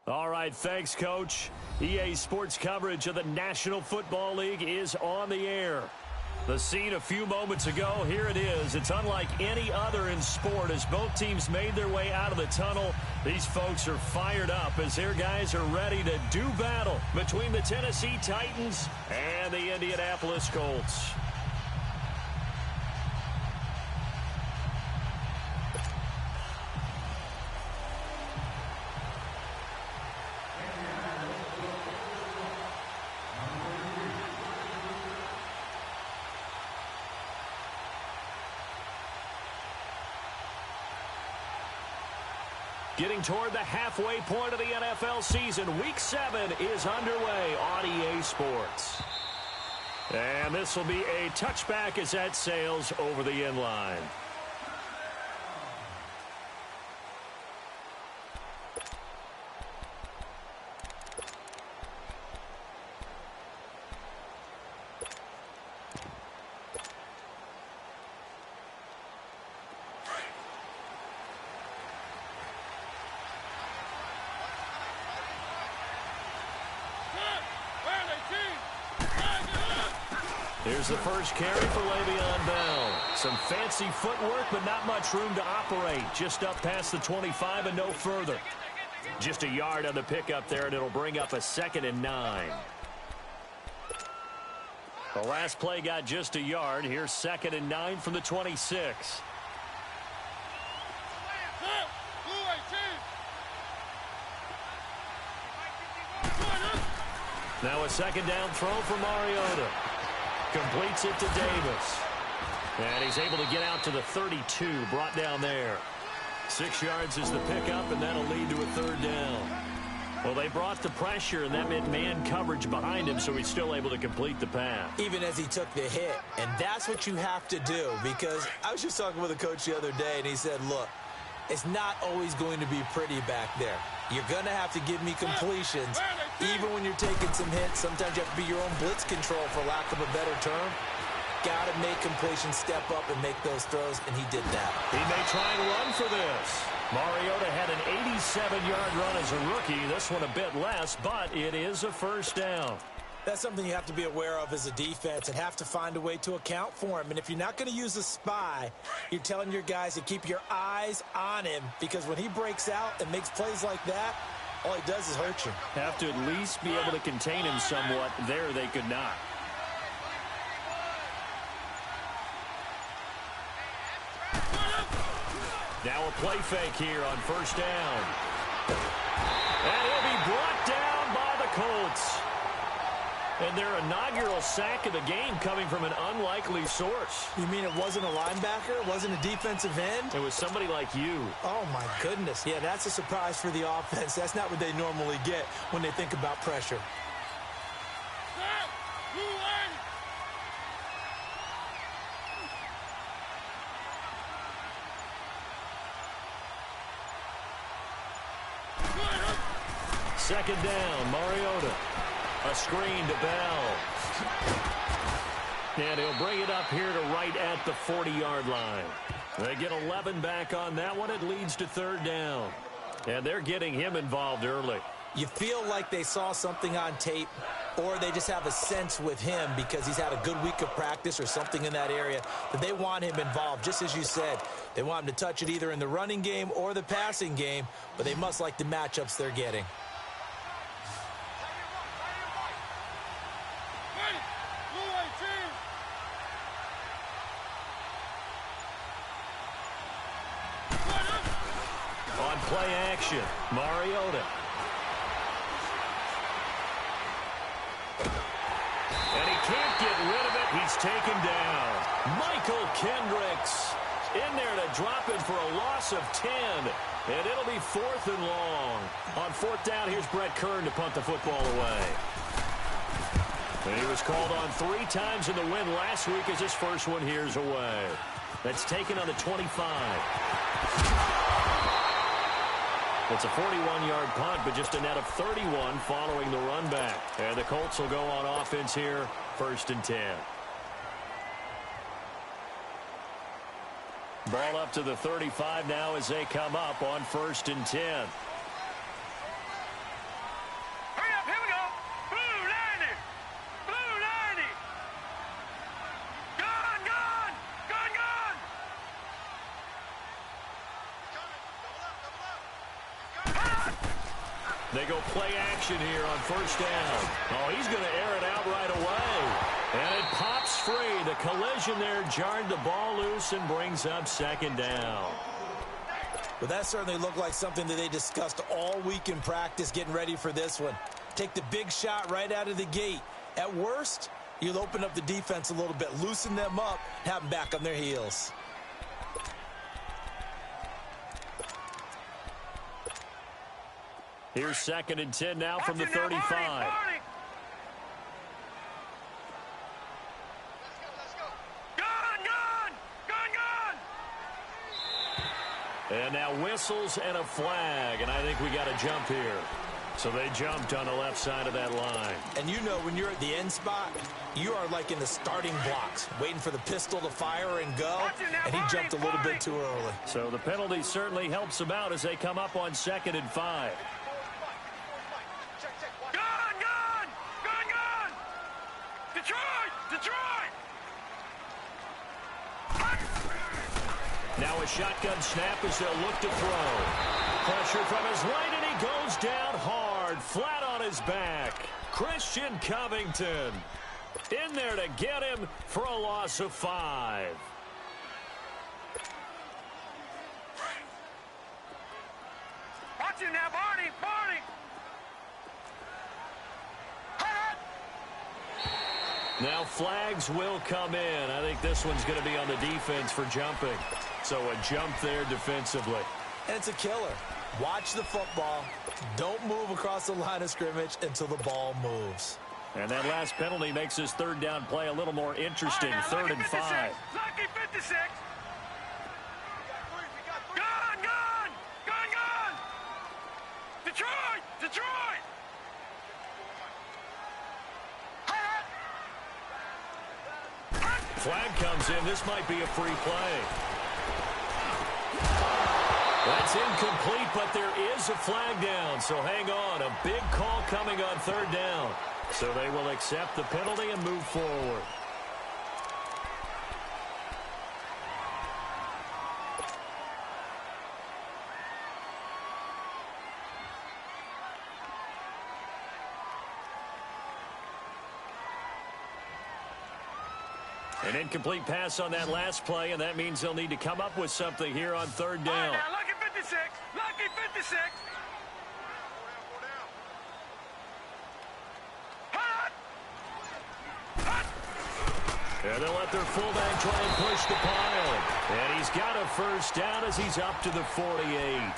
All right, thanks, Coach. EA Sports coverage of the National Football League is on the air. The scene a few moments ago, here it is. It's unlike any other in sport as both teams made their way out of the tunnel. These folks are fired up as their guys are ready to do battle between the Tennessee Titans and the Indianapolis Colts. Getting toward the halfway point of the NFL season, Week 7 is underway on EA Sports. And this will be a touchback as that sails over the end line. Here's the first carry for Le'Veon Bell. Some fancy footwork, but not much room to operate. Just up past the 25 and no further. Just a yard on the pickup there, and it'll bring up a 2nd and 9. The last play got just a yard. Here's 2nd and 9 from the 26. Now a 2nd down throw for Mariota. Completes it to Davis. And he's able to get out to the 32, brought down there. 6 yards is the pickup, and that'll lead to a 3rd down. Well, they brought the pressure, and that meant man coverage behind him, so he's still able to complete the pass. Even as he took the hit, and that's what you have to do, because I was just talking with a coach the other day, and he said, look, it's not always going to be pretty back there. You're going to have to give me completions. Even when you're taking some hits, sometimes you have to be your own blitz control, for lack of a better term. Got to make completions, step up, and make those throws, and he did that. He may try and run for this. Mariota had an 87-yard run as a rookie. This one a bit less, but it is a 1st down. That's something you have to be aware of as a defense and have to find a way to account for him. And if you're not going to use a spy, you're telling your guys to keep your eyes on him, because when he breaks out and makes plays like that, all he does is hurt you. Have to at least be able to contain him somewhat. There they could not. Now a play fake here on 1st down. And he'll be brought down by the Colts. And their inaugural sack of the game coming from an unlikely source. You mean it wasn't a linebacker? It wasn't a defensive end? It was somebody like you. Oh, my goodness. Yeah, that's a surprise for the offense. That's not what they normally get when they think about pressure. Second down, Mariota. A screen to Bell. And he'll bring it up here to right at the 40-yard line. They get 11 back on that one. It leads to 3rd down. And they're getting him involved early. You feel like they saw something on tape, or they just have a sense with him because he's had a good week of practice or something in that area that they want him involved. Just as you said, they want him to touch it either in the running game or the passing game, but they must like the matchups they're getting. Play action, Mariota. And he can't get rid of it. He's taken down. Michael Kendricks in there to drop it for a loss of 10. And it'll be 4th and long. On 4th down, here's Brett Kern to punt the football away. And he was called on 3 times in the win last week as his first one here's away. That's taken on the 25. It's a 41-yard punt, but just a net of 31 following the run back. And the Colts will go on offense here, 1st and 10. Ball up to the 35 now as they come up on 1st and 10. They go play action here on first down. Oh, he's going to air it out right away. And it pops free. The collision there jarred the ball loose and brings up second down. Well, that certainly looked like something that they discussed all week in practice getting ready for this one. Take the big shot right out of the gate. At worst, you'll open up the defense a little bit, loosen them up, have them back on their heels. Here's 2nd and 10 now from the 35. And now whistles and a flag, and I think we got a jump here. So they jumped on the left side of that line. And you know when you're at the end spot, you are like in the starting blocks, waiting for the pistol to fire and go, and he jumped a little bit too early. So the penalty certainly helps them out as they come up on 2nd and 5. Now a shotgun snap as they'll look to throw. Pressure from his right, and he goes down hard, flat on his back. Christian Covington in there to get him for a loss of 5. Watch him now, Barney! Now flags will come in. I think this one's going to be on the defense for jumping. So a jump there defensively. And it's a killer. Watch the football. Don't move across the line of scrimmage until the ball moves. And that last penalty makes his 3rd down play a little more interesting. 3rd and 5. Lucky 56. Gun! Detroit! Flag comes in. This might be a free play. That's incomplete, but there is a flag down. So hang on. A big call coming on 3rd down. So they will accept the penalty and move forward. An incomplete pass on that last play, and that means they'll need to come up with something here on 3rd down. Now, lucky 56. Lucky 56. And they'll let their fullback try and push the pile. And he's got a first down as he's up to the 48.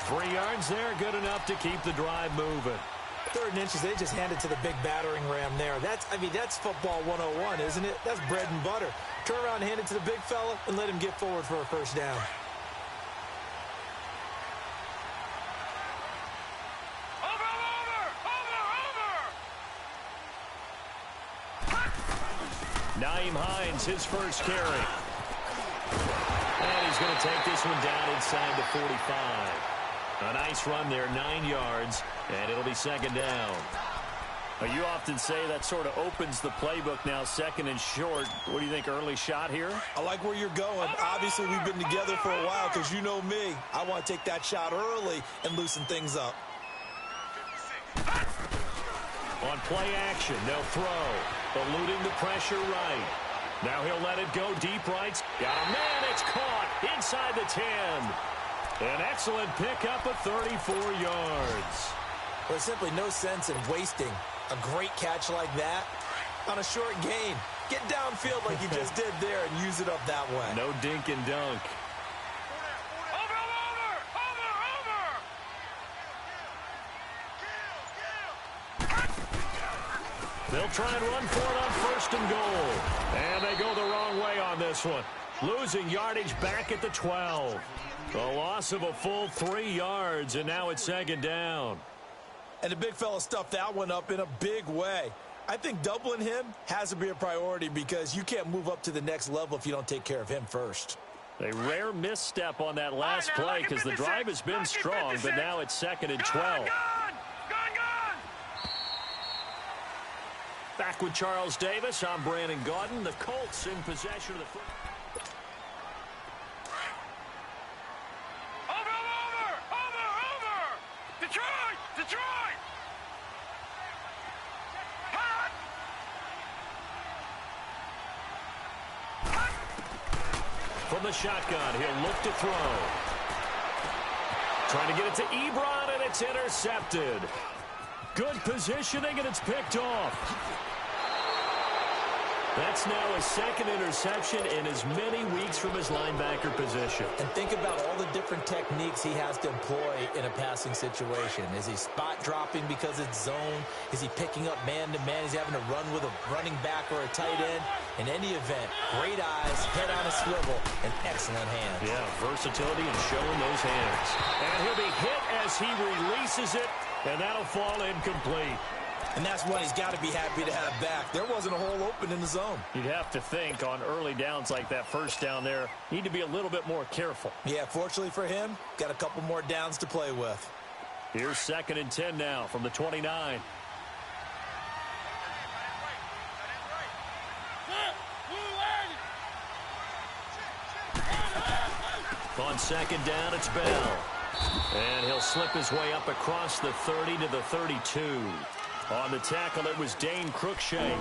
3 yards there, good enough to keep the drive moving. 3rd and inches, they just handed to the big battering ram there. That's football 101, isn't it? That's bread and butter. Turn around, hand it to the big fella, and let him get forward for a first down. Nyheim Hines, his first carry. And he's going to take this one down inside the 45. A nice run there, 9 yards, and it'll be 2nd down. You often say that sort of opens the playbook now, 2nd and short. What do you think, early shot here? I like where you're going. Obviously, we've been together for a while because you know me. I want to take that shot early and loosen things up. On play action, they'll throw, eluding the pressure right. Now he'll let it go deep right. Got a man, it's caught inside the 10. An excellent pickup of 34 yards. There's simply no sense in wasting a great catch like that on a short gain. Get downfield like you just did there and use it up that way. No dink and dunk. They'll try and run for it on 1st and goal. And they go the wrong way on this one. Losing yardage back at the 12. A loss of a full 3 yards, and now it's 2nd down. And the big fella stuffed that one up in a big way. I think doubling him has to be a priority because you can't move up to the next level if you don't take care of him first. A rare misstep on that last play because the drive has been strong, but now it's 2nd and 12. Back with Charles Davis, I'm Brandon Gaudin. The Colts in possession of the football. Detroit! Hot! From the shotgun, he'll look to throw. Trying to get it to Ebron, and it's intercepted. Good positioning, and it's picked off. That's now his second interception in as many weeks from his linebacker position. And think about all the different techniques he has to employ in a passing situation. Is he spot dropping because it's zone? Is he picking up man-to-man? Is he having to run with a running back or a tight end? In any event, great eyes, head on a swivel, and excellent hands. Yeah, versatility and showing those hands. And he'll be hit as he releases it, and that'll fall incomplete. And that's what he's got to be happy to have back. There wasn't a hole open in the zone. You'd have to think on early downs like that first down there, need to be a little bit more careful. Yeah, fortunately for him, got a couple more downs to play with. Here's 2nd and 10 now from the 29. On 2nd down, it's Bell. And he'll slip his way up across the 30 to the 32. On the tackle, it was Dane Cruikshank.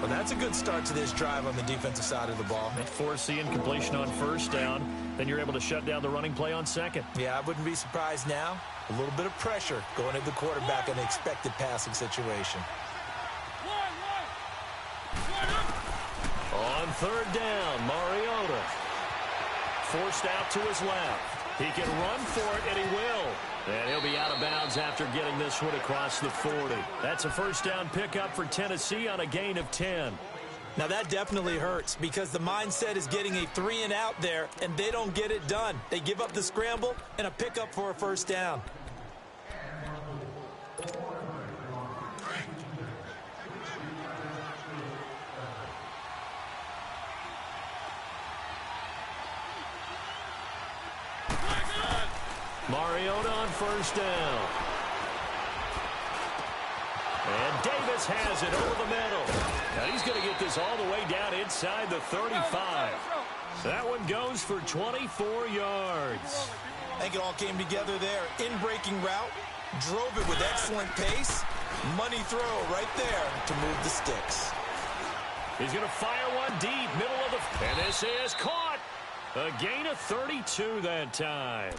Well, that's a good start to this drive on the defensive side of the ball. Force the incompletion on 1st down. Then you're able to shut down the running play on 2nd. Yeah, I wouldn't be surprised now. A little bit of pressure going into the quarterback in an expected passing situation. On 3rd down, Mariota. Forced out to his left. He can run for it, and he will. And he'll be out of bounds after getting this one across the 40. That's a 1st down pickup for Tennessee on a gain of 10. Now, that definitely hurts because the mindset is getting a 3-and-out there, and they don't get it done. They give up the scramble and a pickup for a 1st down. Mariota on 1st down. And Davis has it over the middle. And he's going to get this all the way down inside the 35. That one goes for 24 yards. I think it all came together there. In-breaking route, drove it with excellent pace. Money throw right there to move the sticks. He's going to fire one deep, middle of the... And this is caught. A gain of 32 that time.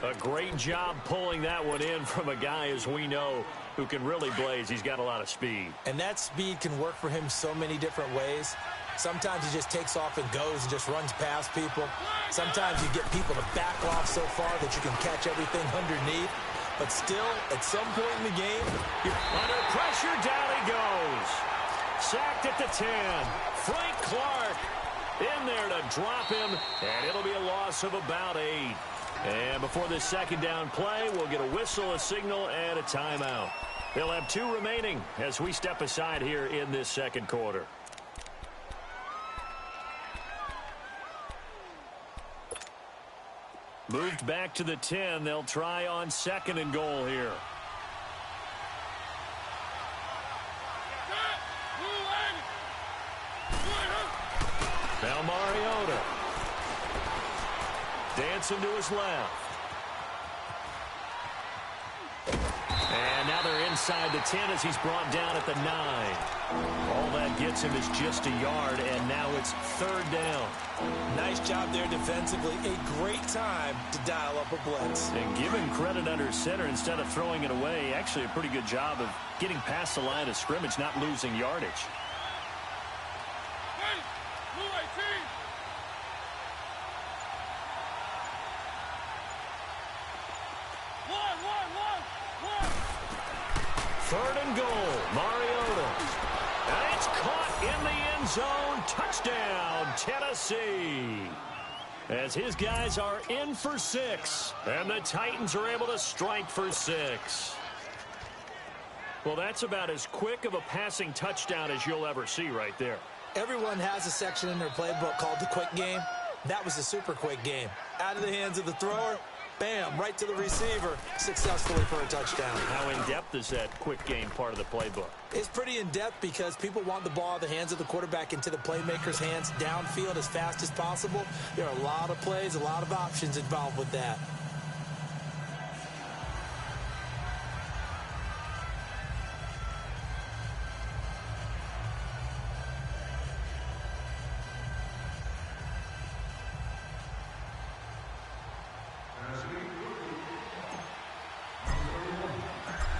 A great job pulling that one in from a guy, as we know, who can really blaze. He's got a lot of speed. And that speed can work for him so many different ways. Sometimes he just takes off and goes and just runs past people. Sometimes you get people to back off so far that you can catch everything underneath. But still, at some point in the game, you're under pressure. Down he goes. Sacked at the 10. Frank Clark in there to drop him, and it'll be a loss of about 8. And before this 2nd down play, we'll get a whistle, a signal, and a timeout. They'll have 2 remaining as we step aside here in this 2nd quarter. Moved back to the 10. They'll try on 2nd and goal here. Now Mariota. Dancing to his left. And now they're inside the 10 as he's brought down at the 9. All that gets him is just a yard, and now it's 3rd down. Nice job there defensively. A great time to dial up a blitz. And give him credit under center instead of throwing it away. Actually a pretty good job of getting past the line of scrimmage, not losing yardage. Third and goal, Mariota. And it's caught in the end zone. Touchdown, Tennessee. As his guys are in for 6. And the Titans are able to strike for 6. Well, that's about as quick of a passing touchdown as you'll ever see right there. Everyone has a section in their playbook called the quick game. That was a super quick game. Out of the hands of the thrower, bam, right to the receiver, successfully for a touchdown. How in-depth is that quick game part of the playbook? It's pretty in-depth because people want the ball out of the hands of the quarterback into the playmaker's hands downfield as fast as possible. There are a lot of plays, a lot of options involved with that.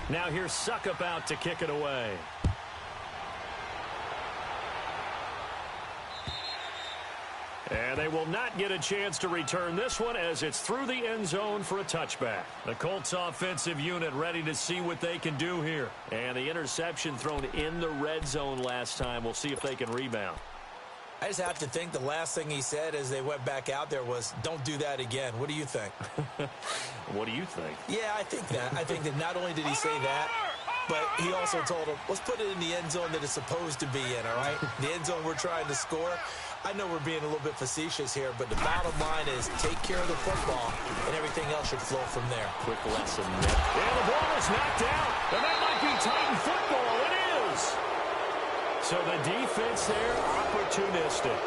Now here's Suckup out to kick it away. And they will not get a chance to return this one as it's through the end zone for a touchback. The Colts offensive unit ready to see what they can do here. And the interception thrown in the red zone last time. We'll see if they can rebound. I just have to think the last thing he said as they went back out there was, don't do that again. What do you think? What do you think? Yeah, I think that. I think that not only did he say that, but he also told him, let's put it in the end zone that it's supposed to be in, all right? The end zone we're trying to score. I know we're being a little bit facetious here, but the bottom line is take care of the football, and everything else should flow from there. Quick lesson. And the ball is knocked out. And that might be Titan football. It is. So the defense there, opportunistic.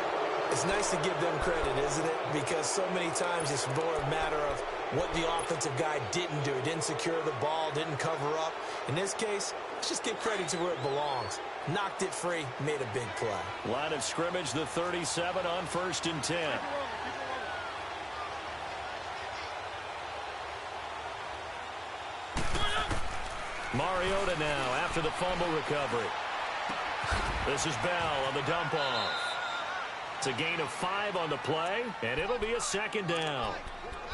It's nice to give them credit, isn't it? Because so many times it's more a matter of what the offensive guy didn't do. Didn't secure the ball, didn't cover up. In this case, let's just give credit to where it belongs. Knocked it free, made a big play. Line of scrimmage, the 37 on 1st and 10. Mariota now after the fumble recovery. This is Bell on the dump off. It's a gain of 5 on the play, and it'll be a 2nd down.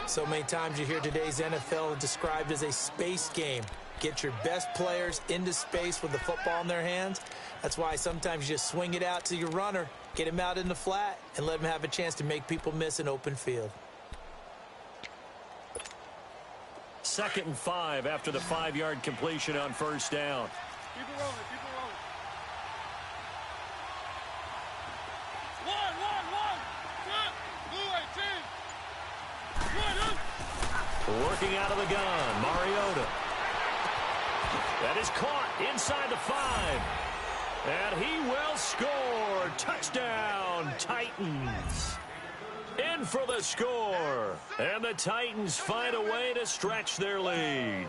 So many times you hear today's NFL described as a space game. Get your best players into space with the football in their hands. That's why sometimes you just swing it out to your runner, get him out in the flat, and let him have a chance to make people miss an open field. 2nd and 5 after the 5-yard completion on 1st down. Keep it rolling, keep it rolling. Working out of the gun, Mariota. That is caught inside the 5. And he will score. Touchdown, Titans. In for the score. And the Titans find a way to stretch their lead.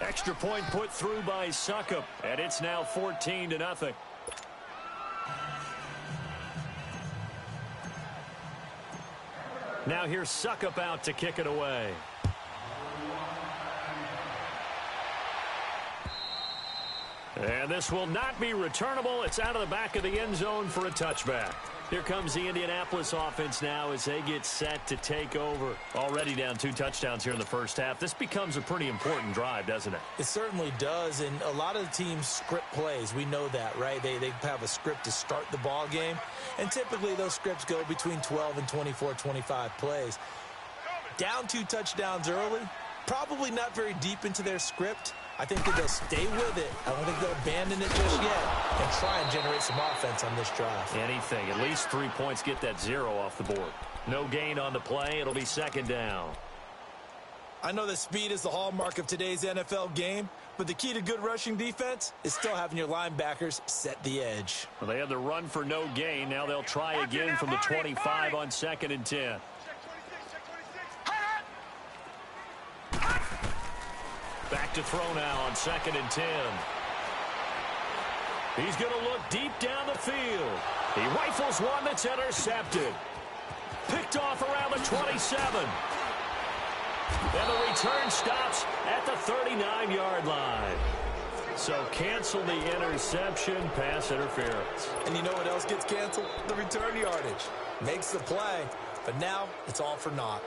Extra point put through by Suckup. And it's now 14-0. Now here's Suckup out to kick it away. And this will not be returnable. It's out of the back of the end zone for a touchback. Here comes the Indianapolis offense now as they get set to take over. Already down 2 touchdowns here in the first half. This becomes a pretty important drive, doesn't it? It certainly does, and a lot of the teams script plays. We know that, right? They have a script to start the ball game, and typically those scripts go between 12 and 24, 25 plays. Down 2 touchdowns early, probably not very deep into their script. I think that they'll stay with it. I don't think they'll abandon it just yet and try and generate some offense on this drive. Anything. At least 3 points. Get that 0 off the board. No gain on the play. It'll be 2nd down. I know that speed is the hallmark of today's NFL game, but the key to good rushing defense is still having your linebackers set the edge. Well, they had the run for no gain. Now they'll try again from the 25 on 2nd and 10. Back to throw now on 2nd and 10. He's going to look deep down the field. He rifles one that's intercepted. Picked off around the 27. And the return stops at the 39-yard line. So cancel the interception, pass interference. And you know what else gets canceled? The return yardage. Makes the play, but now it's all for naught.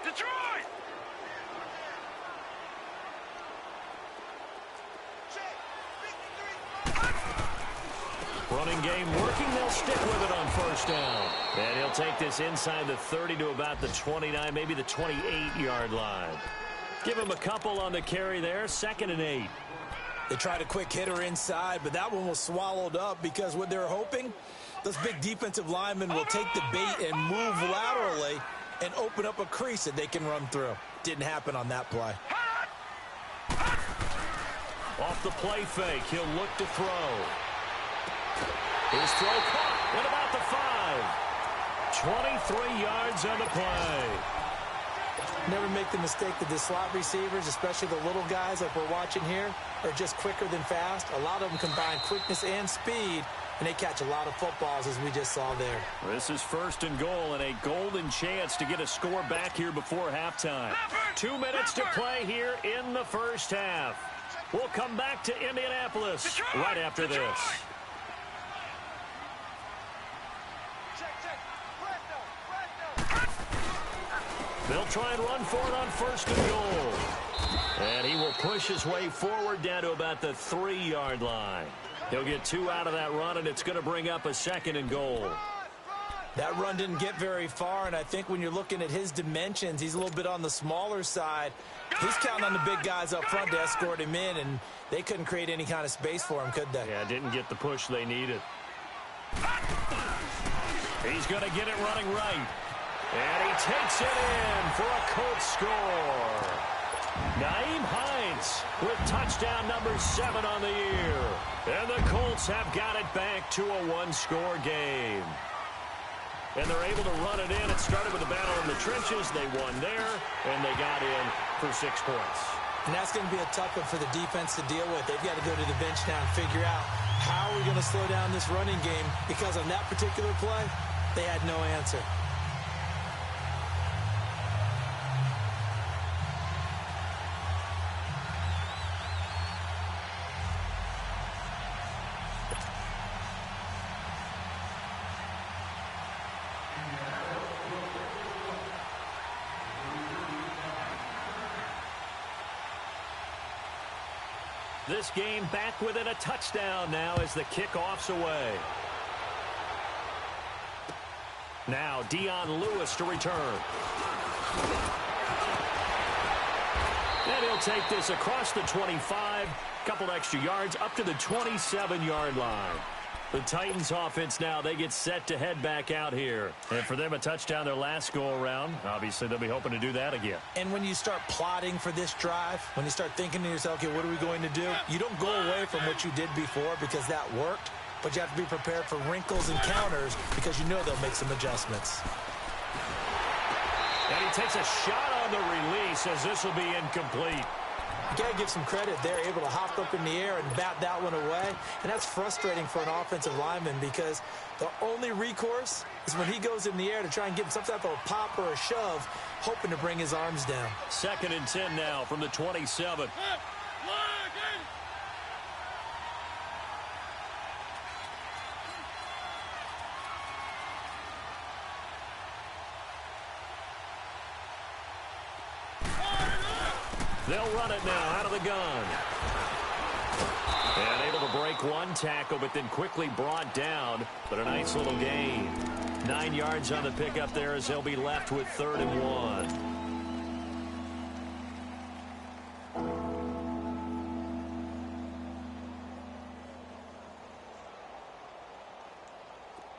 Detroit! Running game working. They'll stick with it on 1st down. And he'll take this inside the 30 to about the 29, maybe the 28-yard line. Give him a couple on the carry there. 2nd and 8. They tried a quick hitter inside, but that one was swallowed up because what they're hoping, those big defensive linemen will take the bait and move laterally and open up a crease that they can run through. Didn't happen on that play. Off the play fake, he'll look to throw. His throw caught at about the 5. 23 yards on the play. Never make the mistake that the slot receivers, especially the little guys like we're watching here, are just quicker than fast. A lot of them combine quickness and speed and they catch a lot of footballs, as we just saw there. This is 1st and goal, and a golden chance to get a score back here before halftime. 2 minutes to play here in the first half. We'll come back to Indianapolis right after this. They'll try and run for it on 1st and goal. And he will push his way forward down to about the 3-yard line. He'll get 2 out of that run, and it's going to bring up a 2nd and goal. That run didn't get very far, and I think when you're looking at his dimensions, he's a little bit on the smaller side. He's counting on the big guys up front to escort him in, and they couldn't create any kind of space for him, could they? Yeah, didn't get the push they needed. He's going to get it running right. And he takes it in for a Colts score. Nyheim Hines with touchdown number 7 on the year. And the Colts have got it back to a 1-score game. And they're able to run it in. It started with a battle in the trenches. They won there, and they got in for 6 points. And that's going to be a tough one for the defense to deal with. They've got to go to the bench now and figure out how are we going to slow down this running game, because on that particular play, they had no answer. This game back within a touchdown now as the kickoff's away. Now Dion Lewis to return. And he'll take this across the 25, couple extra yards up to the 27-yard line. The Titans offense now, they get set to head back out here. And for them, a touchdown their last go-around. Obviously, they'll be hoping to do that again. And when you start plotting for this drive, when you start thinking to yourself, okay, what are we going to do? You don't go away from what you did before because that worked, but you have to be prepared for wrinkles and counters because you know they'll make some adjustments. And he takes a shot on the release as this will be incomplete. You got to give some credit. They're able to hop up in the air and bat that one away. And that's frustrating for an offensive lineman because the only recourse is when he goes in the air to try and give him some type of a pop or a shove, hoping to bring his arms down. 2nd and 10 now from the 27. They'll run it now out of the gun. And able to break one tackle, but then quickly brought down. But a nice little gain. 9 yards on the pickup there as they'll be left with 3rd and 1.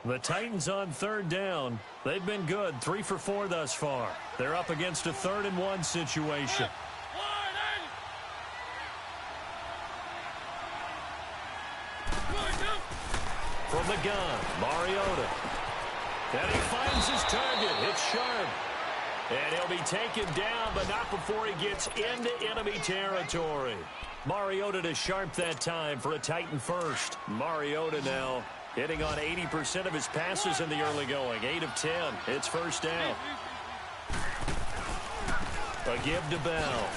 The Titans on 3rd down. They've been good, 3 for 4 thus far. They're up against a 3rd and 1 situation. From the gun, Mariota. And he finds his target. It's sharp. And he'll be taken down, but not before he gets into enemy territory. Mariota to Sharp that time for a Titan first. Mariota now hitting on 80% of his passes in the early going. 8 of 10. It's 1st down. A give to Bell.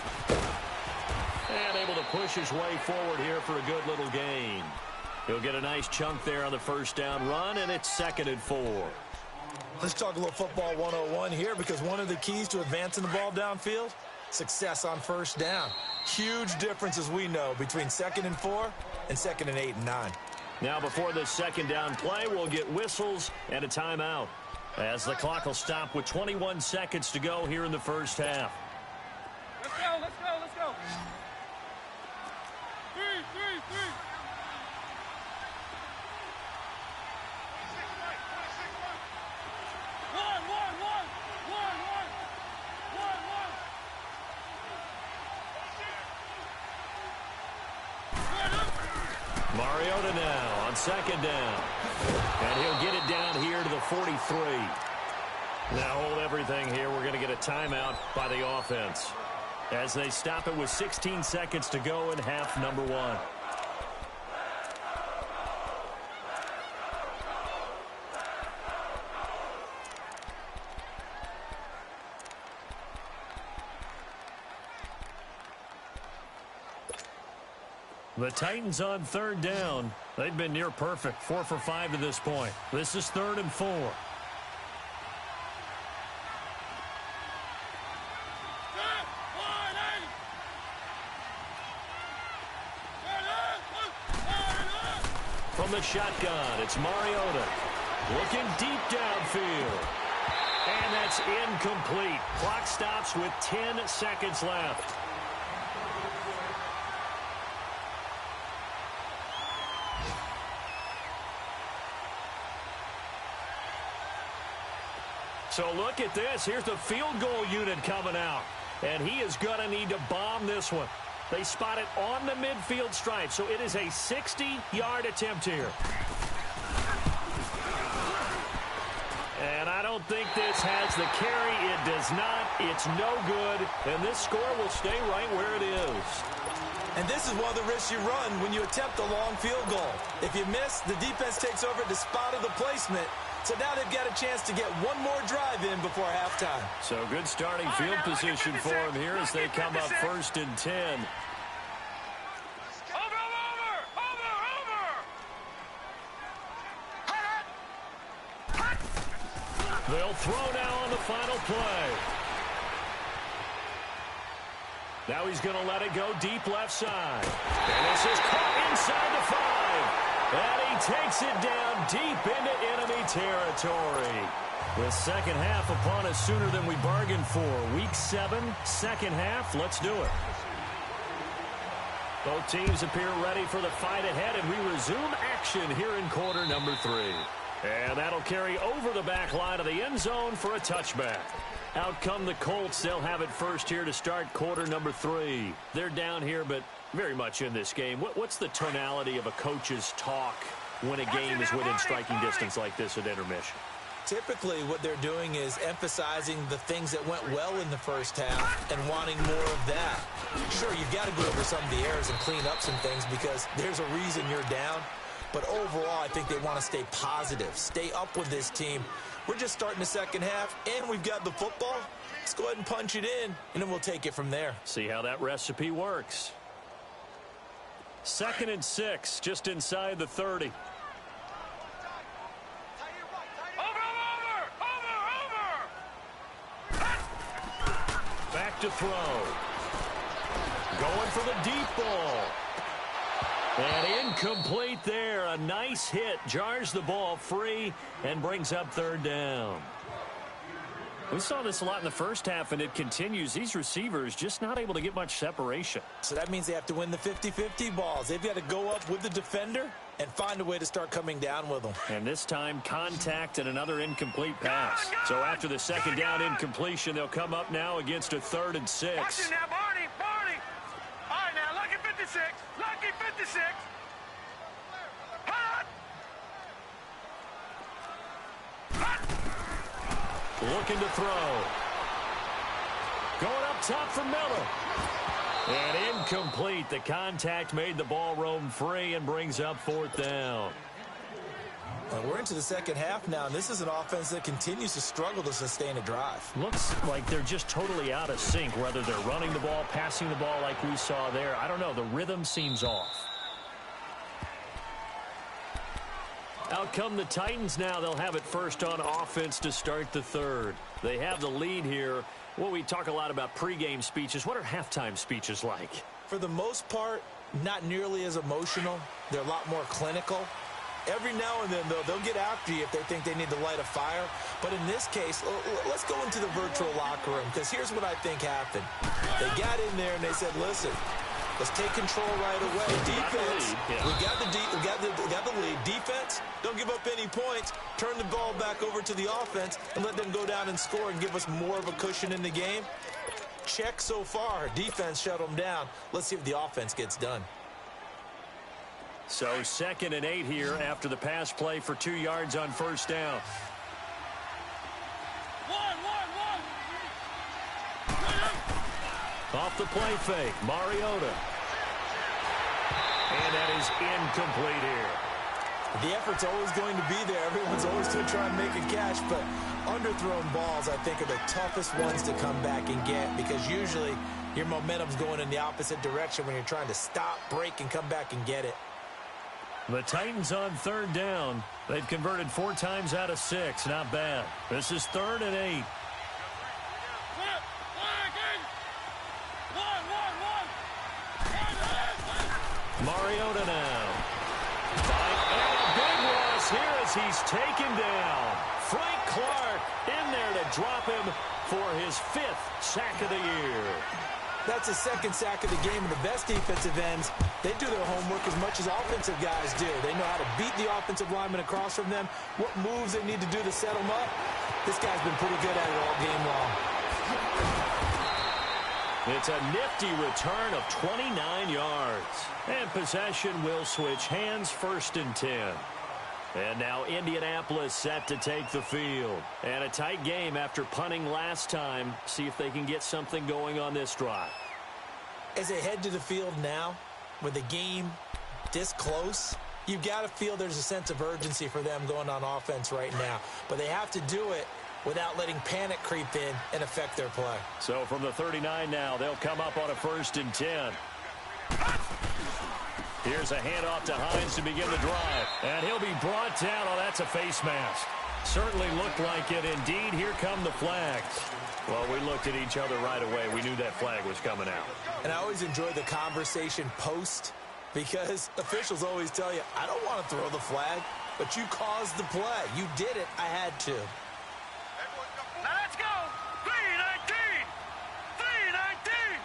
And able to push his way forward here for a good little gain. He'll get a nice chunk there on the 1st down run, and it's 2nd and 4. Let's talk a little football 101 here because one of the keys to advancing the ball downfield, success on 1st down. Huge difference, as we know, between 2nd and 4 and 2nd and 8 and 9. Now before the 2nd down play, we'll get whistles and a timeout as the clock will stop with 21 seconds to go here in the 1st half. Let's go, let's go, let's go. 3, 3, 3. Mariota now on 2nd down. And he'll get it down here to the 43. Now hold everything here. We're going to get a timeout by the offense as they stop it with 16 seconds to go in half number 1. The Titans on third down. They've been near perfect, 4 for 5 to this point. This is 3rd and 4. From the shotgun, it's Mariota. Looking deep downfield. And that's incomplete. Clock stops with 10 seconds left. So look at this. Here's the field goal unit coming out. And he is going to need to bomb this one. They spot it on the midfield stripe. So it is a 60-yard attempt here. And I don't think this has the carry. It does not. It's no good. And this score will stay right where it is. And this is one of the risks you run when you attempt a long field goal. If you miss, the defense takes over at the spot of the placement. So now they've got a chance to get one more drive in before halftime. So good starting field position for them here as they come up 1st and 10. They'll throw now on the final play. Now he's going to let it go deep left side. And this is caught inside the 5. And he takes it down deep into enemy territory. The second half upon us sooner than we bargained for. Week 7, second half. Let's do it. Both teams appear ready for the fight ahead, and we resume action here in quarter number 3. And that'll carry over the back line of the end zone for a touchback. Out come the Colts. They'll have it first here to start quarter number 3. They're down here, but very much in this game. What's the tonality of a coach's talk when a game is within striking distance like this at intermission? Typically, what they're doing is emphasizing the things that went well in the first half and wanting more of that. Sure, you've got to go over some of the errors and clean up some things because there's a reason you're down. But overall, I think they want to stay positive, stay up with this team. We're just starting the second half, and we've got the football. Let's go ahead and punch it in, and then we'll take it from there. See how that recipe works. 2nd and 6, just inside the 30. Back to throw. Going for the deep ball. And incomplete there. A nice hit. Jars the ball free and brings up 3rd down. We saw this a lot in the first half, and it continues. These receivers just not able to get much separation. So that means they have to win the 50-50 balls. They've got to go up with the defender and find a way to start coming down with them. And this time, contact and another incomplete pass. So after the second down incompletion, they'll come up now against a 3rd and 6. Watch it now, Barney. All right, now, lucky 56. Lucky 56. Looking to throw. Going up top for Miller. And incomplete. The contact made the ball roam free and brings up 4th down. And we're into the second half now, and this is an offense that continues to struggle to sustain a drive. Looks like they're just totally out of sync, whether they're running the ball, passing the ball like we saw there. I don't know. The rhythm seems off. Out come the Titans now. They'll have it first on offense to start the 3rd. They have the lead here. Well, we talk a lot about pregame speeches. What are halftime speeches like? For the most part, not nearly as emotional. They're a lot more clinical. Every now and then, though, they'll get after you if they think they need to light a fire. But in this case, let's go into the virtual locker room, because here's what I think happened. They got in there and they said, listen, let's take control right away. Defense, we got the lead. Defense, don't give up any points. Turn the ball back over to the offense and let them go down and score and give us more of a cushion in the game. Check so far. Defense shut them down. Let's see if the offense gets done. So 2nd and 8 here after the pass play for 2 yards on 1st down. Off the play fake, Mariota. And that is incomplete here. The effort's always going to be there. Everyone's always going to try and make a catch, but Underthrown balls, I think, are the toughest ones to come back and get because usually your momentum's going in the opposite direction when you're trying to stop, break, and come back and get it. The Titans on third down. They've converted 4 times out of 6. Not bad. This is 3rd and 8. Mariota now. And a big loss here as he's taken down. Frank Clark in there to drop him for his 5th sack of the year. That's his 2nd sack of the game, and the best defensive ends, they do their homework as much as offensive guys do. They know how to beat the offensive lineman across from them, what moves they need to do to set them up. This guy's been pretty good at it all game long. It's a nifty return of 29 yards. And possession will switch hands, 1st and 10. And now Indianapolis set to take the field. And a tight game after punting last time. See if they can get something going on this drive. As they head to the field now, with the game this close, you've got to feel there's a sense of urgency for them going on offense right now. But they have to do it without letting panic creep in and affect their play. So from the 39 now, they'll come up on a 1st and 10. Here's a handoff to Hines to begin the drive. And he'll be brought down. Oh, that's a face mask. Certainly looked like it. Indeed, here come the flags. Well, we looked at each other right away. We knew that flag was coming out. And I always enjoy the conversation post because officials always tell you, I don't want to throw the flag, but you caused the play. You did it. I had to. Now let's go. 319. 319.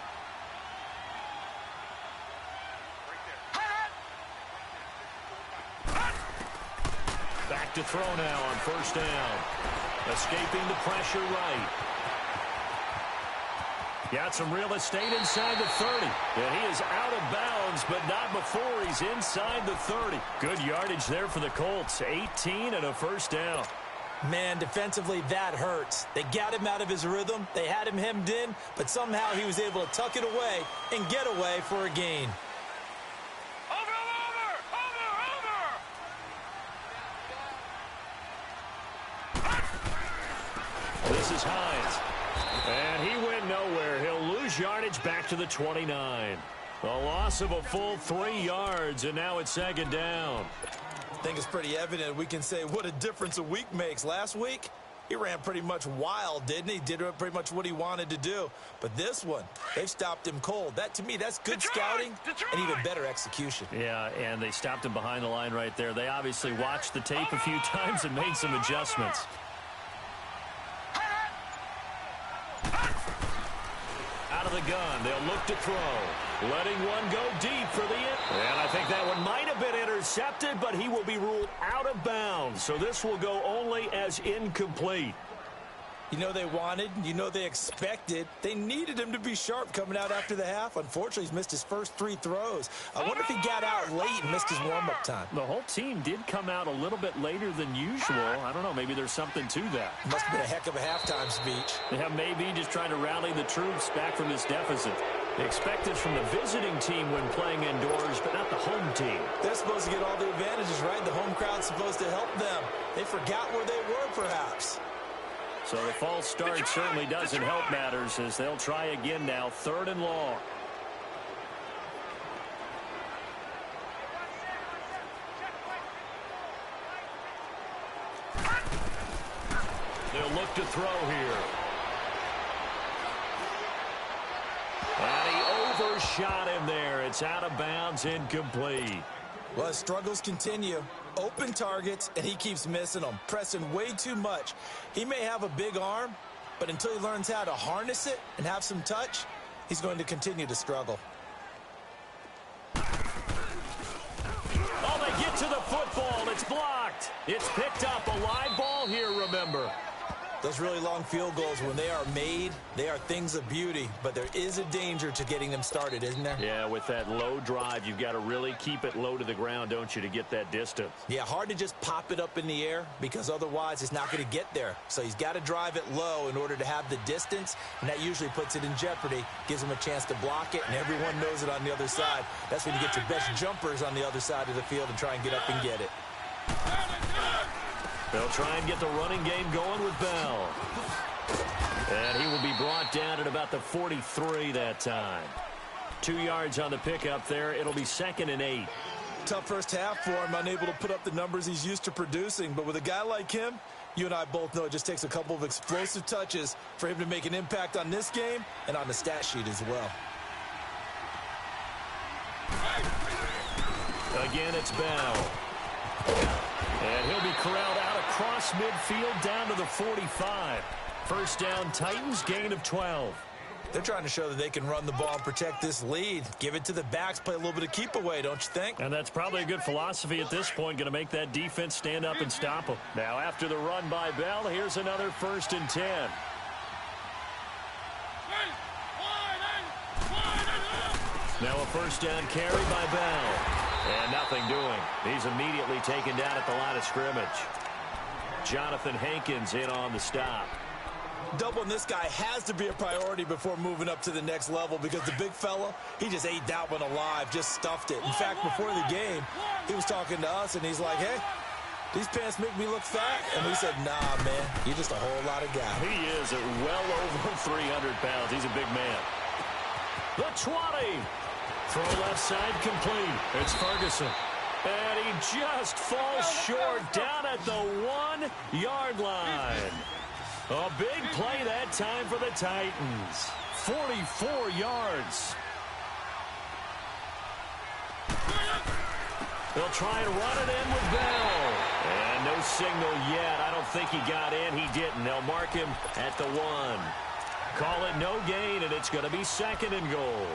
Back to throw now on 1st down. Escaping the pressure right. Got some real estate inside the 30. And he is out of bounds, but not before he's inside the 30. Good yardage there for the Colts. 18 and a 1st down. Man, defensively, that hurts. They got him out of his rhythm. They had him hemmed in, but somehow he was able to tuck it away and get away for a gain. This is Hines. And he went nowhere. He'll lose yardage back to the 29. A loss of a full 3 yards, and now it's 2nd down. I think it's pretty evident we can say what a difference a week makes. Last week, he ran pretty much wild, didn't he? Did pretty much what he wanted to do. But this one, they've stopped him cold. That, to me, that's good scouting and even better execution. Yeah, and they stopped him behind the line right there. They obviously watched the tape a few times and made some adjustments. Out of the gun, they'll look to throw. Letting one go deep for the end. And I think that one might have been intercepted, but he will be ruled out of bounds. So this will go only as incomplete. You know they wanted, you know they expected. They needed him to be sharp coming out after the half. Unfortunately, he's missed his first 3 throws. I wonder if he got out late and missed his warm-up time. The whole team did come out a little bit later than usual. I don't know, maybe there's something to that. Must have been a heck of a halftime speech. Yeah, maybe just trying to rally the troops back from this deficit. They expect this from the visiting team when playing indoors, but not the home team. They're supposed to get all the advantages, right? The home crowd's supposed to help them. They forgot where they were, perhaps. So the false start certainly doesn't help matters as they'll try again now, 3rd and long. They'll look to throw here. And he overshot him there. It's out of bounds, incomplete. Well, his struggles continue. Open targets, and he keeps missing them, pressing way too much. He may have a big arm, but until he learns how to harness it and have some touch, he's going to continue to struggle. Oh, they get to the football. It's blocked. It's picked up. A live ball here, remember. Those really long field goals, when they are made, they are things of beauty, but there is a danger to getting them started, isn't there? Yeah, with that low drive, you've got to really keep it low to the ground, don't you, to get that distance. Yeah, hard to just pop it up in the air because otherwise it's not going to get there. So he's got to drive it low in order to have the distance, and that usually puts it in jeopardy, gives him a chance to block it, and everyone knows it on the other side. That's when you get your best jumpers on the other side of the field and try and get up and get it. They'll try and get the running game going with Bell. And he will be brought down at about the 43 that time. 2 yards on the pickup there. It'll be 2nd and 8. Tough first half for him, unable to put up the numbers he's used to producing. But with a guy like him, you and I both know it just takes a couple of explosive touches for him to make an impact on this game and on the stat sheet as well. Again, it's Bell. And he'll be corralled out across midfield down to the 45. First down, Titans, gain of 12. They're trying to show that they can run the ball and protect this lead. Give it to the backs, play a little bit of keep away, don't you think? And that's probably a good philosophy at this point, going to make that defense stand up and stop them. Now, after the run by Bell, here's another 1st and 10. Now a first down carry by Bell. And nothing doing. He's immediately taken down at the line of scrimmage. Jonathan Hankins in on the stop. Doubling this guy has to be a priority before moving up to the next level because the big fella, he just ate that one alive, just stuffed it. In fact, before the game, he was talking to us, and he's like, hey, these pants make me look fat. And we said, nah, man, you're just a whole lot of guy. He is at well over 300 pounds. He's a big man. The 20. Throw left side complete. It's Ferguson. And he just falls short down at the 1-yard line. A big play that time for the Titans. 44 yards. They'll try and run it in with Bell. And no signal yet. I don't think he got in. He didn't. They'll mark him at the 1. Call it no gain, and it's going to be 2nd and goal.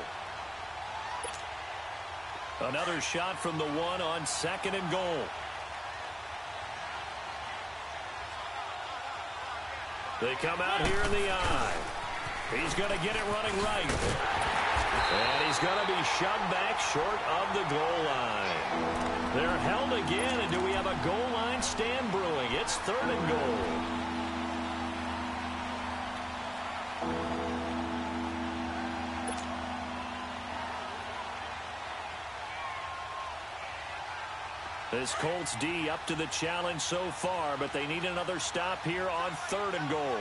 Another shot from the 1 on 2nd and goal. They come out here in the eye. He's going to get it running right. And he's going to be shoved back short of the goal line. They're held again, and do we have a goal line stand brewing? It's 3rd and goal. This Colts D up to the challenge so far, but they need another stop here on 3rd and goal.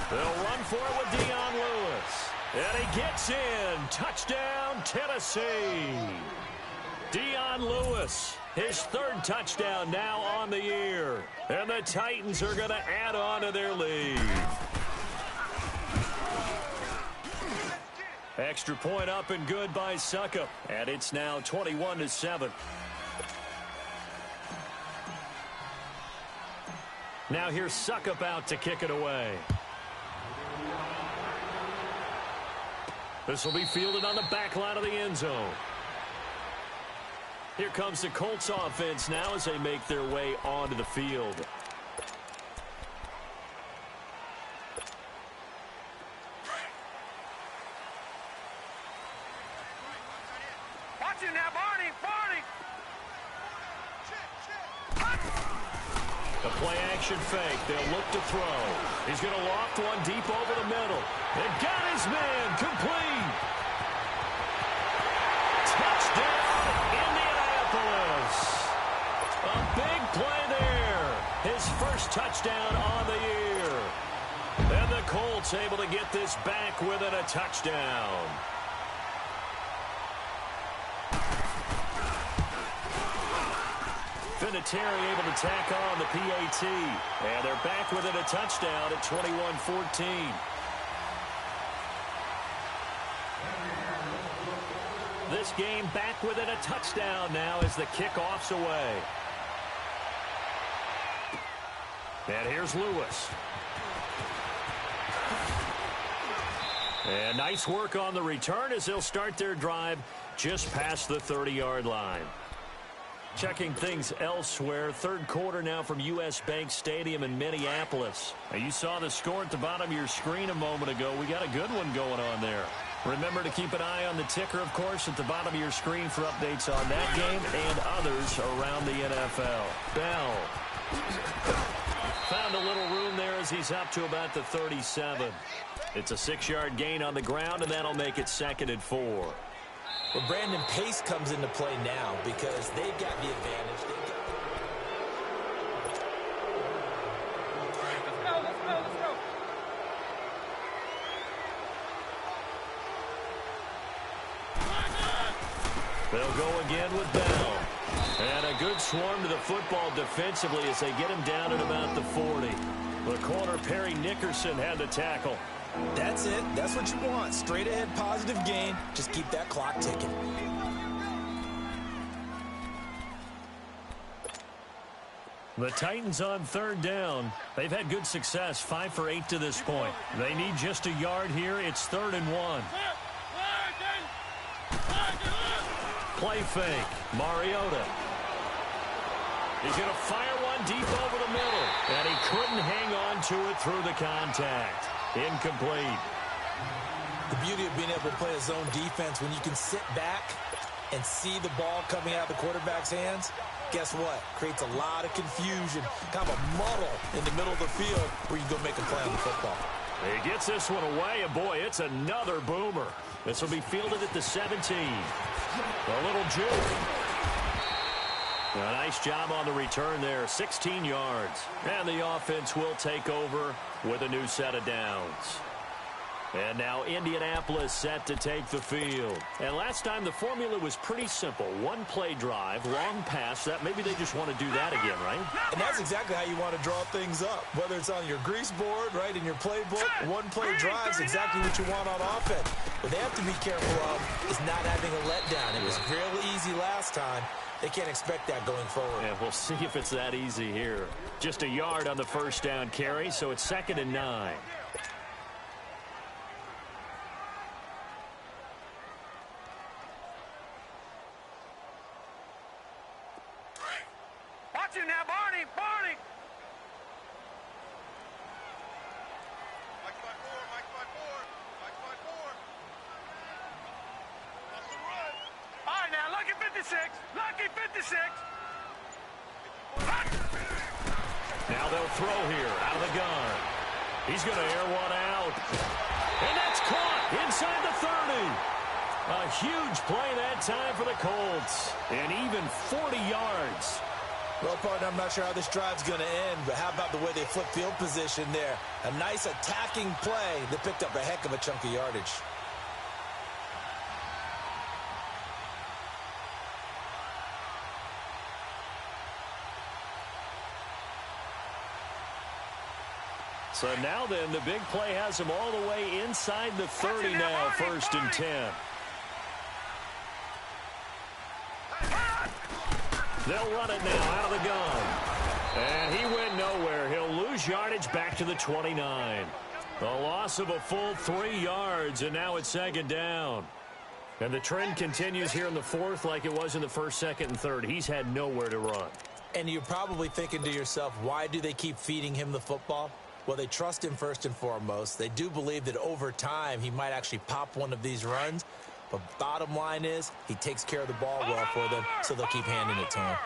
They'll run for it with Dion Lewis. And he gets in. Touchdown, Tennessee. Dion Lewis, his 3rd touchdown now on the year. And the Titans are going to add on to their lead. Extra point up and good by Suckup. And it's now 21-7. Now here's Suckup out to kick it away. This will be fielded on the back line of the end zone. Here comes the Colts offense now as they make their way onto the field. Watch it now, Barney! A play-action fake. They'll look to throw. He's going to loft one deep over the middle. And got his man complete. Touchdown, Indianapolis. A big play there. His first touchdown on the year. And the Colts able to get this back within a touchdown. Vinatieri able to tack on the PAT. And they're back within a touchdown at 21-14. This game back within a touchdown now as the kickoff's away. And here's Lewis. And nice work on the return as they'll start their drive just past the 30-yard line. Checking things elsewhere. 3rd quarter now from U.S. Bank Stadium in Minneapolis. Now you saw the score at the bottom of your screen a moment ago. We got a good one going on there. Remember to keep an eye on the ticker, of course, at the bottom of your screen for updates on that game and others around the NFL. Bell found a little room there as he's up to about the 37. It's a 6-yard gain on the ground, and that'll make it 2nd and 4. Well, Brandon, pace comes into play now because they've got the advantage. Let's go. They'll go again with Bell. And a good swarm to the football defensively as they get him down at about the 40. The corner, Perry Nickerson, had the tackle. That's it. That's what you want. Straight ahead positive gain. Just keep that clock ticking. The Titans on third down. They've had good success, 5 for 8 to this point. They need just a yard here. It's 3rd and 1. Play fake. Mariota. He's going to fire one deep over the middle. And he couldn't hang on to it through the contact. Incomplete. The beauty of being able to play a zone defense when you can sit back and see the ball coming out of the quarterback's hands, guess what? Creates a lot of confusion, kind of a muddle in the middle of the field where you go make a play on the football. He gets this one away, and boy, it's another boomer. This will be fielded at the 17. A little juke. A nice job on the return there, 16 yards. And the offense will take over with a new set of downs. And now Indianapolis set to take the field. And last time the formula was pretty simple. One play drive, long pass. That maybe they just want to do that again, right? And that's exactly how you want to draw things up. Whether it's on your grease board, right, in your playbook, one play drive is exactly what you want on offense. What they have to be careful of is not having a letdown. It was real easy last time. They can't expect that going forward. Yeah, we'll see if it's that easy here. Just a yard on the first down carry, so it's 2nd and 9. Watch him now, Barney. Mike by four. That's the run. All right, now, lucky 56. Now they'll throw here out of the gun. He's going to air one out. And that's caught inside the 30. A huge play that time for the Colts. And even 40 yards. Well, partner, I'm not sure how this drive's going to end, but how about the way they flip field position there? A nice attacking play that picked up a heck of a chunk of yardage. So now then, the big play has him all the way inside the 30 now, 1st and 10. They'll run it now out of the gun. And he went nowhere. He'll lose yardage back to the 29. A loss of a full 3 yards, and now it's 2nd down. And the trend continues here in the 4th like it was in the 1st, 2nd, and 3rd. He's had nowhere to run. And you're probably thinking to yourself, why do they keep feeding him the football? Well, they trust him first and foremost. They do believe that over time he might actually pop one of these runs. But bottom line is he takes care of the ball well for them, so they'll keep handing it to him.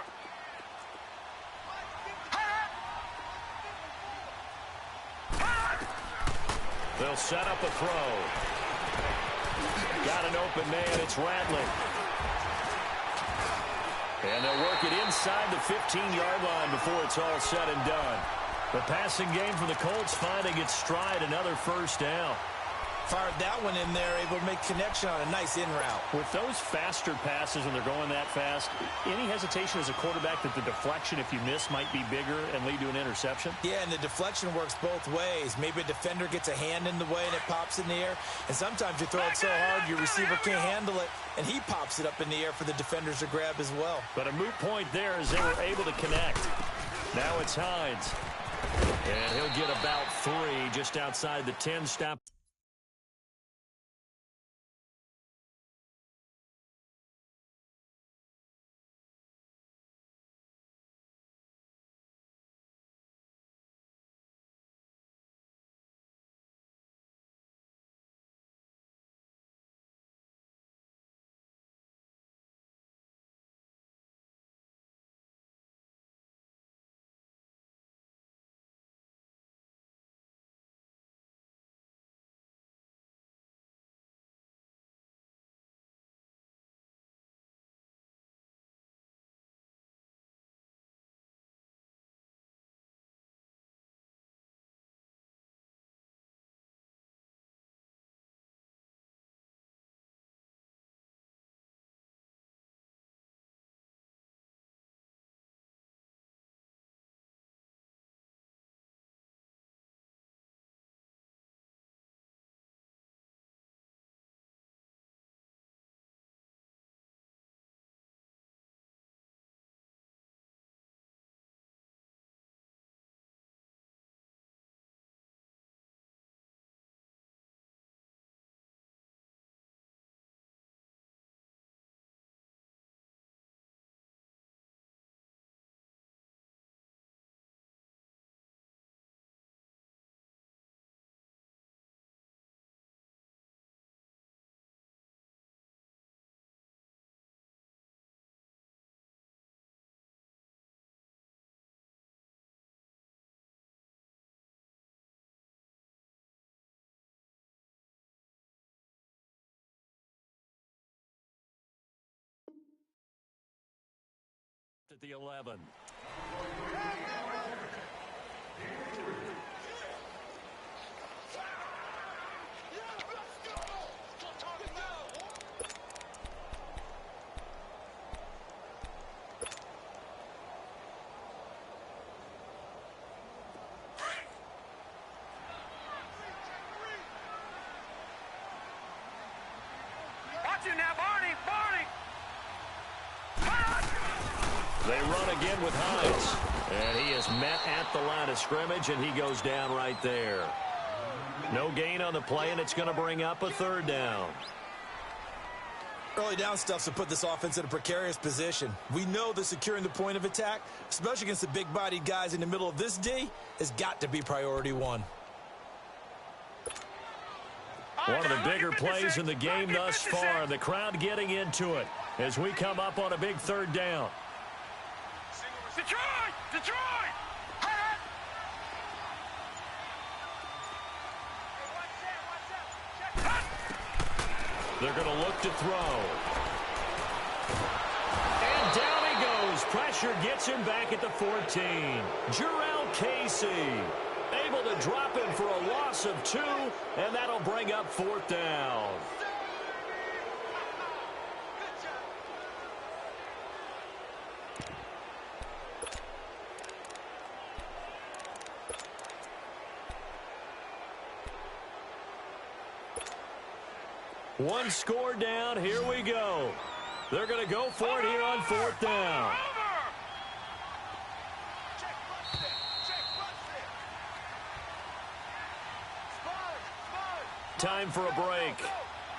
They'll set up a throw. Got an open man. It's Rattling. And they'll work it inside the 15-yard line before it's all said and done. The passing game for the Colts finding its stride, another 1st down. Fired that one in there, able to make connection on a nice in route. With those faster passes when they're going that fast, any hesitation as a quarterback that the deflection, if you miss, might be bigger and lead to an interception? Yeah, and the deflection works both ways. Maybe a defender gets a hand in the way and it pops in the air. And sometimes you throw it so hard your receiver can't handle it, and he pops it up in the air for the defenders to grab as well. But a moot point there as they were able to connect. Now it's Hines. And he'll get about 3 just outside the 10 stop. at the 11. Watch it now, Barney! Barney! They run again with Hines. And he is met at the line of scrimmage, and he goes down right there. No gain on the play, and it's going to bring up a third down. Early down stuff to put this offense in a precarious position. We know that securing the point of attack, especially against the big-bodied guys in the middle of this D, has got to be priority one. One of the bigger plays in the game thus far, and the crowd getting into it as we come up on a big third down. Detroit! Detroit! They're going to look to throw. And down he goes. Pressure gets him back at the 14. Jarrell Casey able to drop him for a loss of 2, and that'll bring up fourth down. One score down. Here we go. They're going to go for it here on fourth down. Time for a break.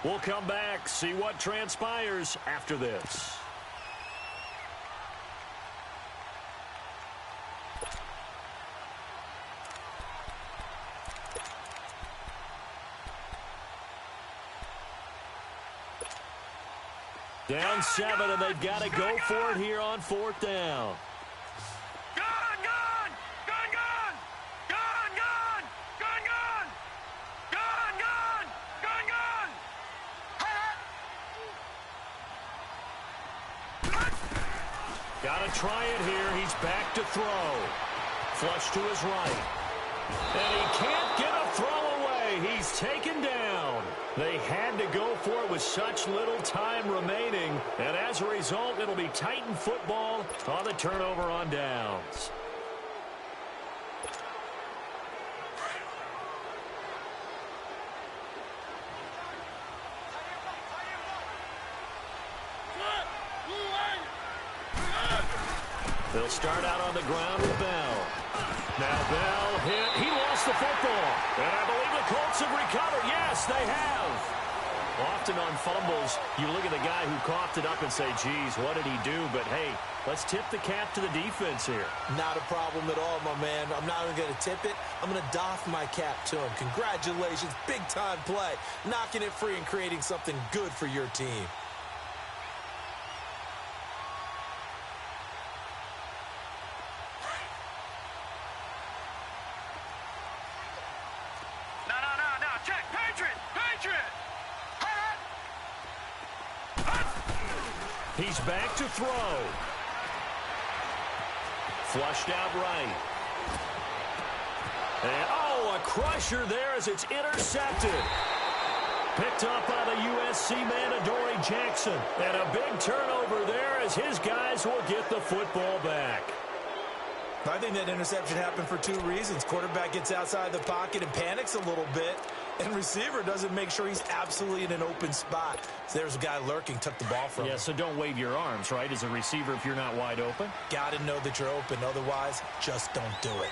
We'll come back, see what transpires after this. Down 7, and they've got to go for it here on fourth down. Got to try it here. He's back to throw. Flush to his right. And he can't get a throw away. He's taken down. They had to go for it with such little time remaining. And as a result, it'll be Titan football on the turnover on downs. They'll start out on the ground with Bell. Now Bell hit. He lost the football. And I believe the Colts have recovered. Yes, they have. Often on fumbles, you look at the guy who coughed it up and say, geez, what did he do? But, hey, let's tip the cap to the defense here. Not a problem at all, my man. I'm not even going to tip it. I'm going to doff my cap to him. Congratulations. Big-time play. Knocking it free and creating something good for your team. He's back to throw. Flushed out right. And, a crusher there as it's intercepted. Picked up by the USC man, Adoree Jackson. And a big turnover there as his guys will get the football back. I think that interception happened for 2 reasons. Quarterback gets outside the pocket and panics a little bit. And receiver doesn't make sure he's absolutely in an open spot. So there's a guy lurking, took the ball from him. Yeah, so don't wave your arms, right, as a receiver if you're not wide open. Got to know that you're open. Otherwise, just don't do it.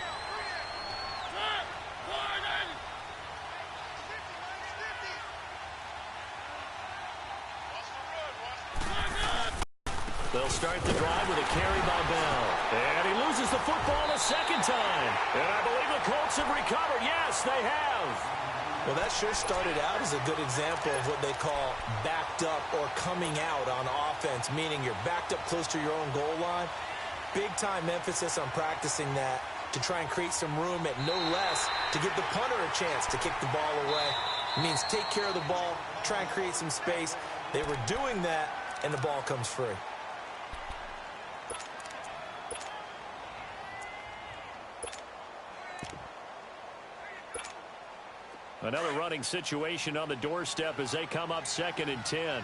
They'll start the drive with a carry by Bell. And he loses the football a second time. And I believe the Colts have recovered. Yes, they have. Well, that sure started out as a good example of what they call backed up or coming out on offense, meaning you're backed up close to your own goal line. Big-time emphasis on practicing that to try and create some room at no less to give the punter a chance to kick the ball away. It means take care of the ball, try and create some space. They were doing that, and the ball comes free. Another running situation on the doorstep as they come up 2nd and 10.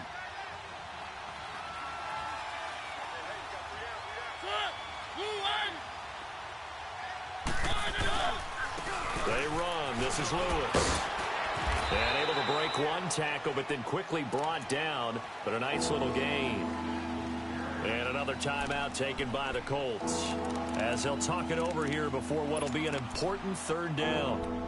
They run. This is Lewis. And able to break one tackle, but then quickly brought down. But a nice little gain. And another timeout taken by the Colts, as they'll talk it over here before what will be an important 3rd down.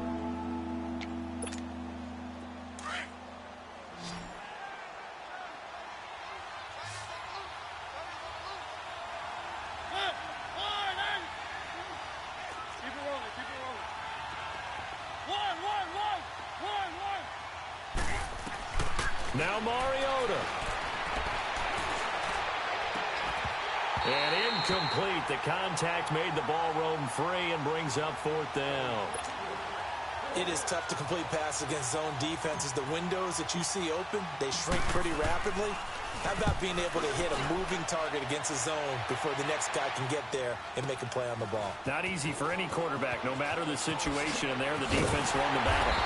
Now Mariota. And incomplete. The contact made the ball roam free and brings up 4th down. It is tough to complete passes against zone defenses. The windows that you see open, they shrink pretty rapidly. How about being able to hit a moving target against a zone before the next guy can get there and make a play on the ball? Not easy for any quarterback, no matter the situation, and there the defense won the battle.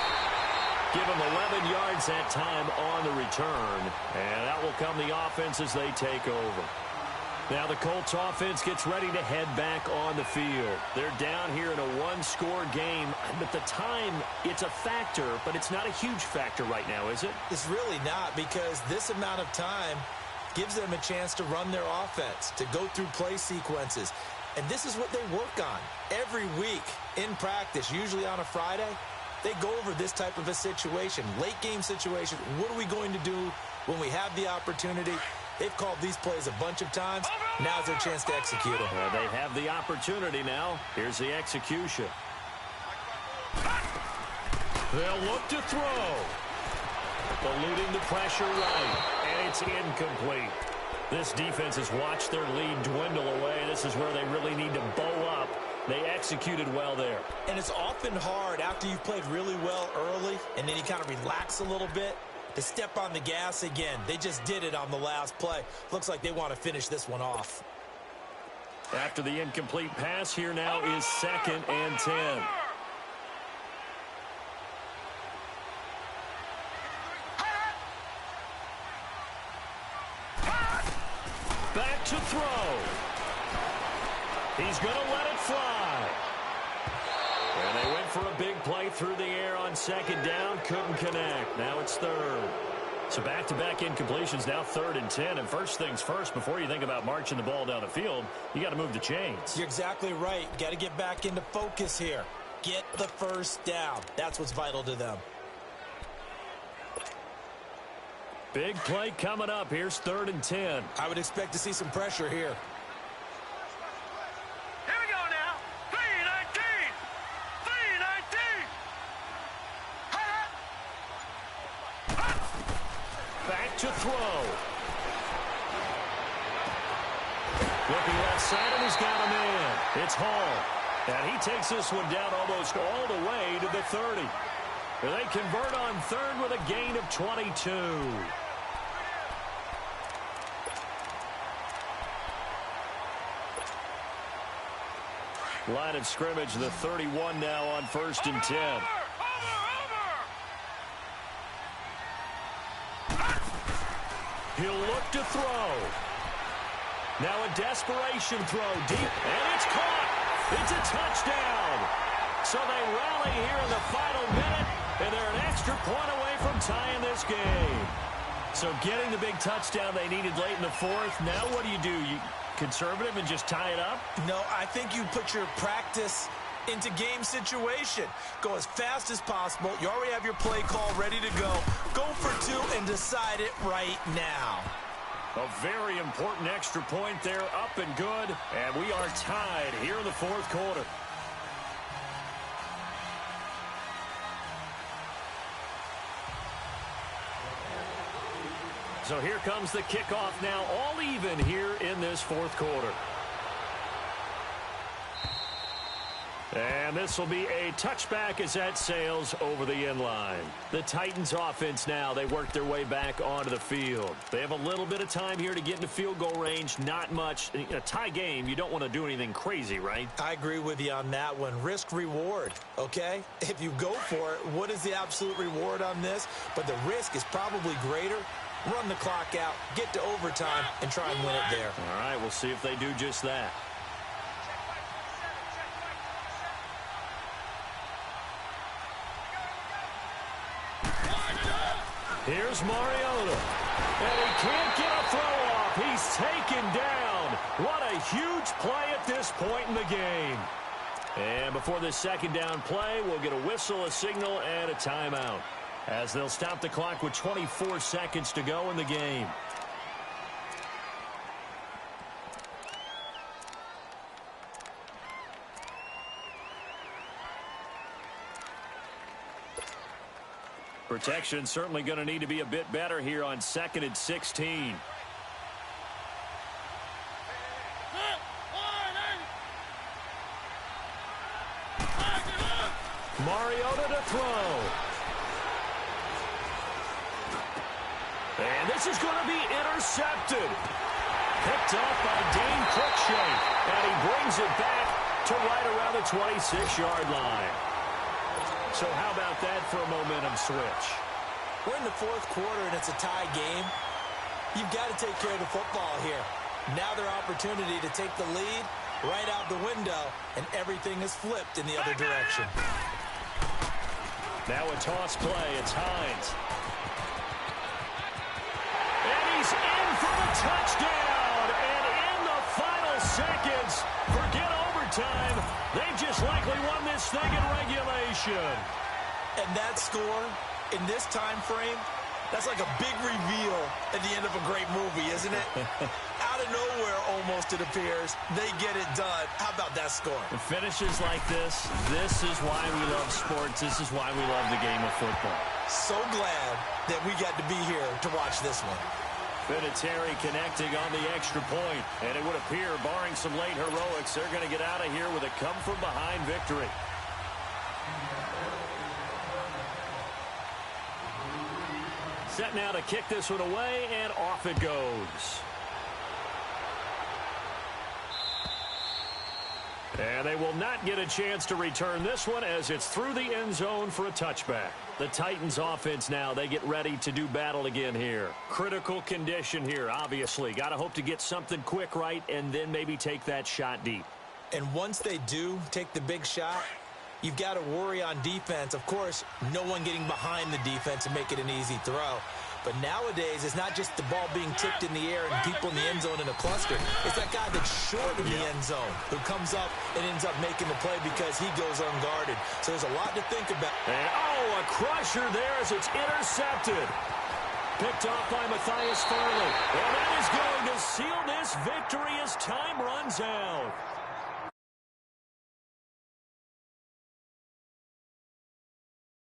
Give them 11 yards that time on the return, and that will come the offense as they take over. Now the Colts offense gets ready to head back on the field. They're down here in a one-score game. At the time, it's a factor, but it's not a huge factor right now, is it? It's really not, because this amount of time gives them a chance to run their offense, to go through play sequences. And this is what they work on every week in practice, usually on a Friday. They go over this type of a situation, late-game situation. What are we going to do when we have the opportunity? They've called these plays a bunch of times. Now's their chance to execute them. They have the opportunity now. Here's the execution. They'll look to throw. Eluding the pressure right, and it's incomplete. This defense has watched their lead dwindle away. This is where they really need to bow up. They executed well there. And it's often hard after you've played really well early, and then you kind of relax a little bit, to step on the gas again. They just did it on the last play. Looks like they want to finish this one off. After the incomplete pass, here now is 2nd and 10. Back to throw. He's going to let it fly. And they went for a big play through the air on 2nd down. Couldn't connect. Now it's 3rd. So back-to-back incompletions, now 3rd and 10. And first things first, before you think about marching the ball down the field, you got to move the chains. You're exactly right. Got to get back into focus here. Get the 1st down. That's what's vital to them. Big play coming up. Here's 3rd and 10. I would expect to see some pressure here. To throw. Looking left side, and he's got a man. It's Hall. And he takes this one down almost all the way to the 30. And they convert on 3rd with a gain of 22. Line of scrimmage, the 31 now on 1st and 10. He'll look to throw. Now a desperation throw deep, and it's caught. It's a touchdown. So they rally here in the final minute, and they're an extra point away from tying this game. So getting the big touchdown they needed late in the 4th. Now what do? You conservative and just tie it up? No, I think you put your practice into game situation. Go as fast as possible. You already have your play call ready to go. Go for 2 and decide it right now. A very important extra point there, up and good. And we are tied here in the 4th quarter. So here comes the kickoff now, all even here in this 4th quarter. And this will be a touchback as that sails over the end line. The Titans offense now, they work their way back onto the field. They have a little bit of time here to get into field goal range, not much. In a tie game, you don't want to do anything crazy, right? I agree with you on that one. Risk reward, okay? If you go for it, what is the absolute reward on this? But the risk is probably greater. Run the clock out, get to overtime, and try and win it there. All right, we'll see if they do just that. Here's Mariota, and he can't get a throw off. He's taken down. What a huge play at this point in the game. And before this second down play, we'll get a whistle, a signal, and a timeout, as they'll stop the clock with 24 seconds to go in the game. Protection certainly going to need to be a bit better here on 2nd and 16. Mariota to throw. And this is going to be intercepted. Picked off by Dane Cruikshank. And he brings it back to right around the 26-yard line. So how about that for a momentum switch? We're in the fourth quarter, and it's a tie game. You've got to take care of the football here. Now their opportunity to take the lead right out the window, and everything is flipped in the other direction. Now a toss play. It's Hines. And he's in for the touchdown. And in the final seconds, forget overtime. They've just likely won this thing in regulation. And that score, in this time frame, that's like a big reveal at the end of a great movie, isn't it? Out of nowhere, almost, it appears. They get it done. How about that score? It finishes like this. This is why we love sports. This is why we love the game of football. So glad that we got to be here to watch this one. Vinatieri connecting on the extra point. And it would appear, barring some late heroics, they're going to get out of here with a come-from-behind victory. Set now to kick this one away, and off it goes. And they will not get a chance to return this one as it's through the end zone for a touchback. The Titans offense now, they get ready to do battle again here. Critical condition here, obviously. Got to hope to get something quick right and then maybe take that shot deep. And once they do take the big shot, you've got to worry on defense. Of course, no one getting behind the defense and make it an easy throw. But nowadays, it's not just the ball being tipped in the air and people in the end zone in a cluster. It's that guy that's short in the end zone who comes up and ends up making the play because he goes unguarded. So there's a lot to think about. And, oh, a crusher there as it's intercepted. Picked off by Matthias Farley. And that is going to seal this victory as time runs out.